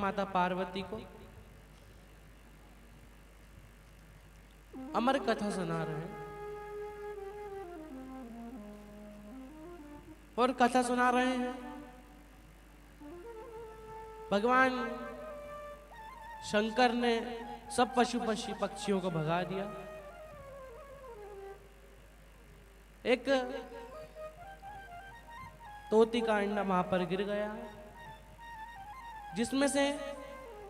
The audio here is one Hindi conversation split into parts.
माता पार्वती को अमर कथा सुना रहे हैं और कथा सुना रहे हैं। भगवान शंकर ने सब पशु पक्षियों को भगा दिया। एक तोती का अंडा वहां पर गिर गया, जिसमें से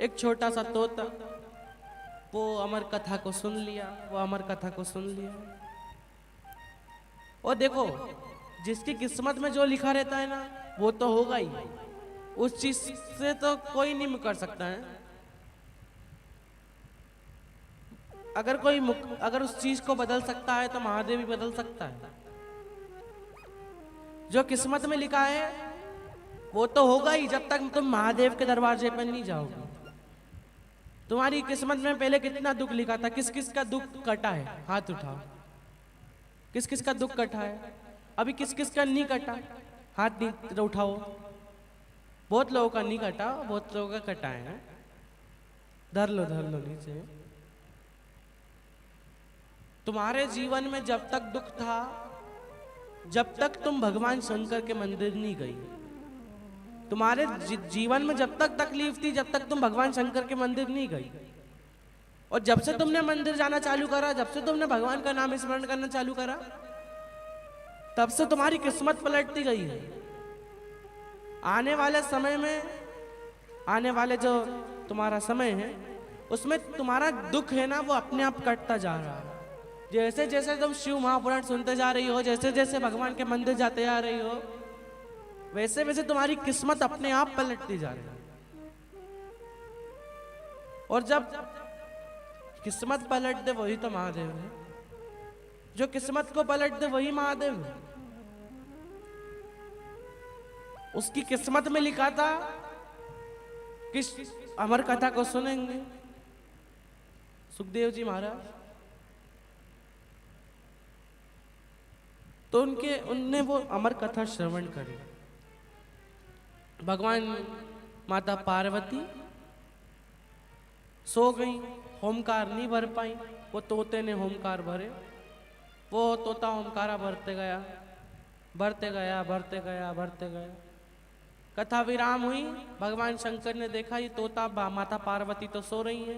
एक छोटा सा तोता वो अमर कथा को सुन लिया, वो अमर कथा को सुन लिया। और देखो, जिसकी किस्मत में जो लिखा रहता है ना, वो तो होगा ही, उस चीज से तो कोई नहीं मुकर सकता है। अगर उस चीज को बदल सकता है तो महादेव भी बदल सकता है। जो किस्मत में लिखा है वो तो होगा ही, जब तक तुम महादेव के दरवाजे पर नहीं जाओगे। तुम्हारी किस्मत में पहले कितना दुख लिखा था, किस किस का दुख कटा है? हाथ उठाओ। किस किस का दुख कटा है? अभी किस किस का नहीं कटा? हाथ नहीं उठाओ। बहुत लोगों का नहीं कटा, बहुत लोगों का कटा है। धर लो नीचे। तुम्हारे जीवन में जब तक दुख था, जब तक तुम भगवान शंकर के मंदिर नहीं गई, तुम्हारे जीवन में जब तक तकलीफ थी, जब तक तुम भगवान शंकर के मंदिर नहीं गई, और जब से तुमने मंदिर जाना चालू करा, जब से तुमने भगवान का नाम स्मरण करना चालू करा, तब से तुम्हारी किस्मत पलटती गई है। आने वाले समय में, आने वाले जो तुम्हारा समय है, उसमें तुम्हारा दुख है ना, वो अपने आप कटता जा रहा है। जैसे जैसे तुम शिव महापुराण सुनते जा रही हो, जैसे जैसे भगवान के मंदिर जाते जा रही हो, वैसे वैसे तुम्हारी किस्मत अपने आप पलटती जा रही है। और जब किस्मत पलट दे वही तो महादेव है। जो किस्मत को पलट दे वही महादेव है। उसकी किस्मत में लिखा था कि अमर कथा को सुनेंगे सुखदेव जी महाराज, तो उनने वो अमर कथा श्रवण करी। भगवान माता पार्वती सो गई, होमकार नहीं भर पाई। वो तोते ने होमकार भरे, वो तोता होमकारा भरते गया, भरते गया, भरते गया, भरते गया। कथा विराम हुई। भगवान शंकर ने देखा ये तोता माता पार्वती तो सो रही है,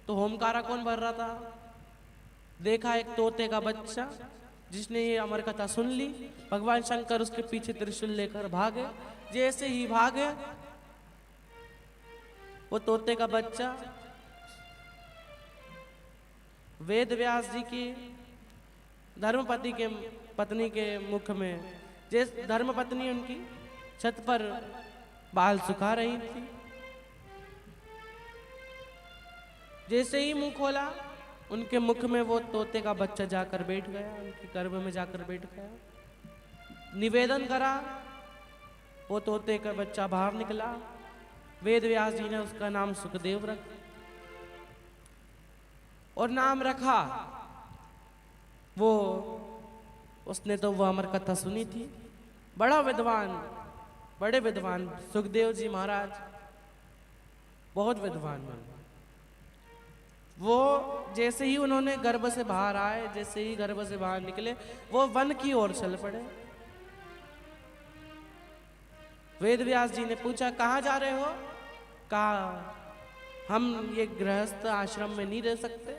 तो होमकारा कौन भर रहा था? देखा एक तोते का बच्चा, जिसने ये अमर कथा सुन ली। भगवान शंकर उसके पीछे त्रिशूल लेकर भागे। जैसे ही भागे, वो तोते का बच्चा वेद व्यास जी की धर्मपति के पत्नी के मुख में, जैसे धर्मपत्नी उनकी छत पर बाल सुखा रही थी, जैसे ही मुंह खोला, उनके मुख में वो तोते का बच्चा जाकर बैठ गया, उनके गर्भ में जाकर बैठ गया। निवेदन करा, वो तोते का बच्चा बाहर निकला। वेद व्यास जी ने उसका नाम सुखदेव रखा, और नाम रखा वो, उसने तो वो अमर कथा सुनी थी। बड़ा विद्वान, बड़े विद्वान सुखदेव जी महाराज, बहुत विद्वान बने। वो जैसे ही उन्होंने गर्भ से बाहर आए, जैसे ही गर्भ से बाहर निकले, वो वन की ओर चल पड़े। वेद व्यास जी ने पूछा, कहाँ जा रहे हो? कहा, हम ये गृहस्थ आश्रम में नहीं रह सकते,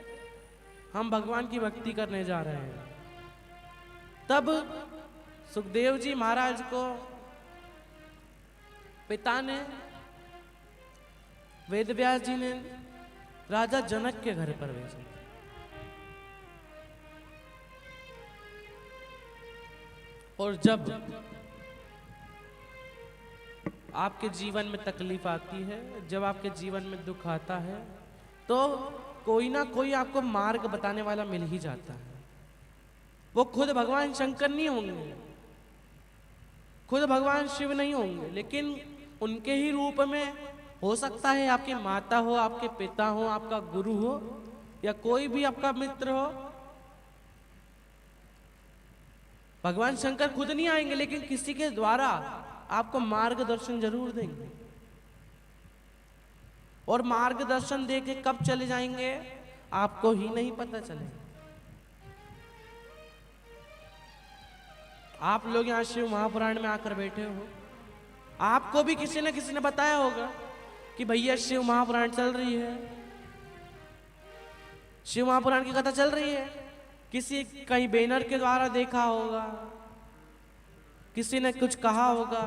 हम भगवान की भक्ति करने जा रहे हैं। तब सुखदेव जी महाराज को पिता ने, वेद व्यास जी ने राजा जनक के घर पर भेजा। और जब आपके जीवन में तकलीफ आती है, जब आपके जीवन में दुख आता है, तो कोई ना कोई आपको मार्ग बताने वाला मिल ही जाता है। वो खुद भगवान शंकर नहीं होंगे, खुद भगवान शिव नहीं होंगे, लेकिन उनके ही रूप में हो सकता है आपकी माता हो, आपके पिता हो, आपका गुरु हो, या कोई भी आपका मित्र हो। भगवान शंकर खुद नहीं आएंगे, लेकिन किसी के द्वारा आपको मार्गदर्शन जरूर देंगे। और मार्गदर्शन दे के कब चले जाएंगे आपको ही नहीं पता चलेगा। आप लोग यहाँ शिव महापुराण में आकर बैठे हो, आपको भी किसी न किसी ने बताया होगा कि भैया शिव महापुराण चल रही है, शिव महापुराण की कथा चल रही है। किसी कहीं बैनर के द्वारा देखा होगा, किसी ने कुछ कहा होगा,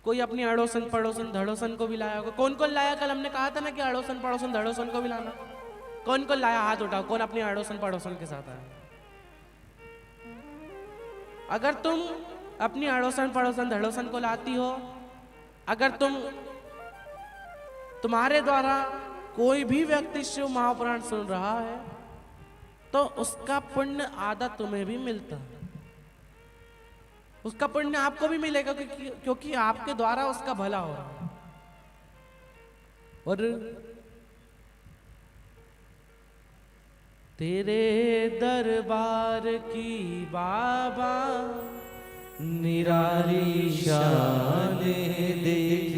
कोई अपनी अड़ोसन पड़ोसन धड़ोसन को भी लाया होगा। कौन कौन लाया? कल हमने कहा था ना कि अड़ोसन पड़ोसन धड़ोसन को भी लाना। कौन कौन लाया? हाथ उठाओ, कौन अपनी अड़ोसन पड़ोसन के साथ आया? अगर तुम अपनी अड़ोसन पड़ोसन धड़ोसन को लाती हो, अगर तुम्हारे द्वारा कोई भी व्यक्ति शिव महापुराण सुन रहा है तो उसका पुण्य आधा तुम्हें भी मिलता है, उसका पुण्य आपको भी मिलेगा क्योंकि आपके द्वारा उसका भला हो रहा है। और तेरे दरबार की बाबा निराली शान देख